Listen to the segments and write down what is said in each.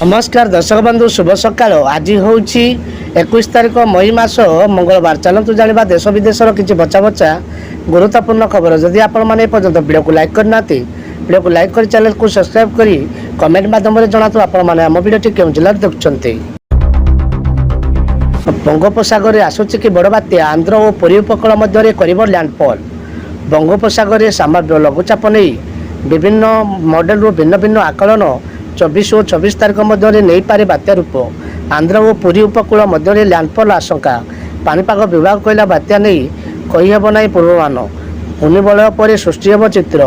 नमस्कार दर्शक बंधु शुभ सकाल। आज हूँ 21 तारिख मई मास मंगलवार। चलतु जाना देश विदेशर किसी बचा बचा गुरुत्वपूर्ण खबर। जदि आपण मैंने पर्यटन वीडियो को लाइक करना वीडियो को लाइक कर चैनल को सब्सक्राइब करी कमेंट माध्यम जनातु आपण मैंने आम वीडियो केउं जिले देखुं। बंगोपसागर में आसूची कि बड़ बात्या आंध्र और पुरी उपकूल मध्य कर लैंडफॉल। बंगोपसागर में सामान्य लघुचाप नहीं विभिन्न मॉडल रू भिन्न भिन्न आकलन 24 और 24 तारिख मध्य नहीं पारे बात्या रूप। आंध्र और पुरी उपकूल मध्य लैंडफॉल आशंका। पानीपाग विभाग कहला बात्या नहीं कहीहब ना पूर्वानुमान। घूर्णिबलय पर सृष्टि हेब चित्र।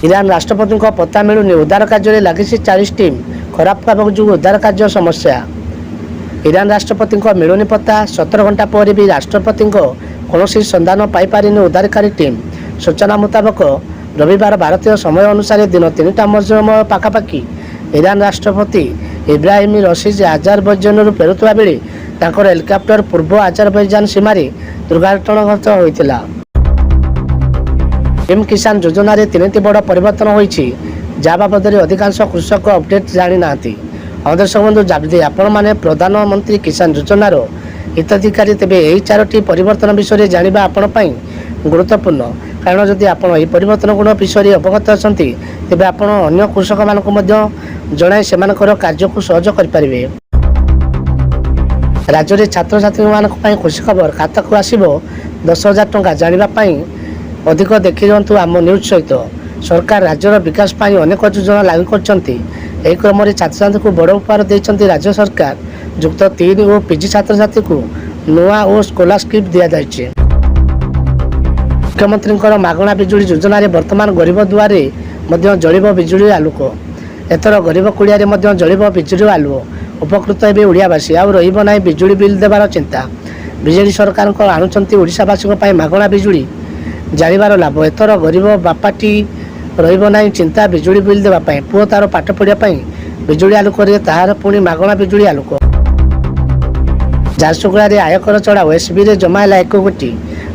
ईरान राष्ट्रपति पत्ता मिलूनी उद्धार कार्य लगी 40 टीम। खराब पाग जो उद्धार कार्य समस्या। ईरान राष्ट्रपति मिलूनी पत्ता 17 घंटा पर भी राष्ट्रपति कौन संधान पाइपारिनी उद्धारकारी टीम। सूचना मुताबक रविवार भारतीय समय अनुसार दिन 3टा समय पाखापाखि ईरान राष्ट्रपति इब्राहिम रशीद आजारबैजान फेरुवा बेले हेलिकप्टर पूर्व आजारबैजान सीमार दुर्घटनाग्रस्त होता। पीएम किसान योजना 3टी बड़ परिवर्तन होती जहाँ बाबद अधिकांश कृषक अपडेट जानी ना। दर्शक बंधु जदि आपण मैंने प्रधानमंत्री किसान योजनार हिताधिकारी तेज यही 4टी परिवर्तन विषय जाना आपण गुरुत्वपूर्ण। कारण जदि आप परिवर्तन गुण विषय अवगत अच्छा तेज आप अन्य कृषक मानक जनाई से कार्य को सहज करें। राज्य में छात्र छात्री मानी खुशी खबर खाता को आसो 10,000 टंका जानापी अधिक देखी जातु आम न्यूज सहित। सरकार राज्यर विकास अनेक योजना लागू कर क्रम छात्र छात्री को बड़ उपहार देते राज्य सरकार। युक्त 3 और पीजी छात्र छात्री को नुआ और स्कॉलरशिप दि जाए। मुख्यमंत्री मागणा बिजुली योजना वर्तमान गरीब दुआरे जलिब बिजुली आलोक। एथर गरीब कुड़िया जलिब बिजुली आलुओ। उपकृत हे ओडियावासी आउ रही बिजुली बिल देवार चिंता। बीजेडी सरकार आणुंट ओडिशावासी मागणा बिजुली जानिबार लाभ। एथर गरीब बापाटी रही चिंता बिजुली बिल देवाई। पुओ तार पाठ पढ़ाई बिजुली आलोक तार पुणी मागणा बिजुली आलोक। झारसुगुड़ा आयकर चढ़ाओ एसबी रे जमा है 1 कोटी।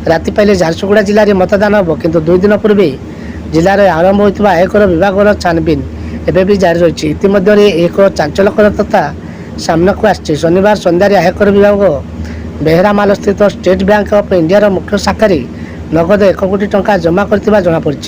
राति पाइले झारसुगुड़ा जिले में मतदान हम किंतु 2 दिन पूर्व जिले में आरंभ होता आयकर विभाग छानबीन एवं भी जारी रही। इतिमध्य एक चांचल्यकर तथा सामना को आसी। शनिवार संध्यारे आयकर विभाग बेहरामाल स्थित स्टेट बैंक ऑफ इंडिया मुख्य शाखा नगद 1 कोटी टंका जमा कर जना पड़ी।